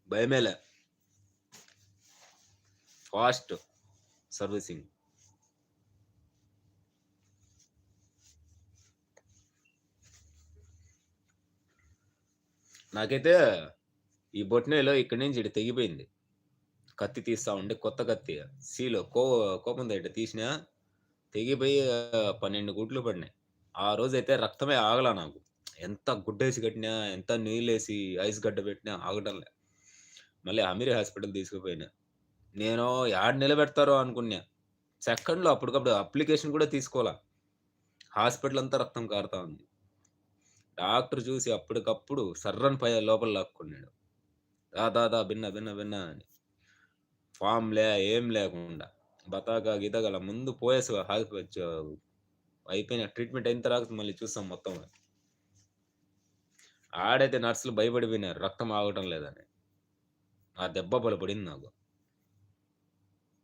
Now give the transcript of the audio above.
భయమేలే. Fast servicing. నాకైతే ఈ బొటనవేలు ఇక్కడి నుంచి ఈడ తెగిపోయింది. కత్తి తీస్తా ఉంటే కొత్త కత్తి సీలు కోపంతో ఇట్ట తీసినా తెగిపోయి 12 గుడ్లు పడినాయి. ఆ రోజైతే రక్తమే ఆగల నాకు. ఎంత గుడ్డేసి కట్టినా, ఎంత నీళ్ళేసి ఐస్ గడ్డ పెట్టినా ఆగటంలే. మళ్ళీ అమీర్ హాస్పిటల్ తీసుకుపోయినా. నేను యాడ నిలబెడతారో అనుకున్నా. సెకండ్‌లో అప్పటికప్పుడు అప్లికేషన్ కూడా తీసుకోలా. హాస్పిటల్ అంతా రక్తం కారుతా ఉంది. డాక్టర్ చూసి అప్పటికప్పుడు సర్రని లోపల లాక్కున్నాడు. దా దా దా బిన్న అని. ఏం లేకుండా బతాక గితక ముందు పోయేసి అయిపోయిన ట్రీట్మెంట్ అయిన తర్వాత మళ్ళీ చూసాం మొత్తం. ఆడైతే నర్సులు భయపడిపోయినారు రక్తం ఆగటం లేదని. ఆ దెబ్బ భలే పడింది నాకు.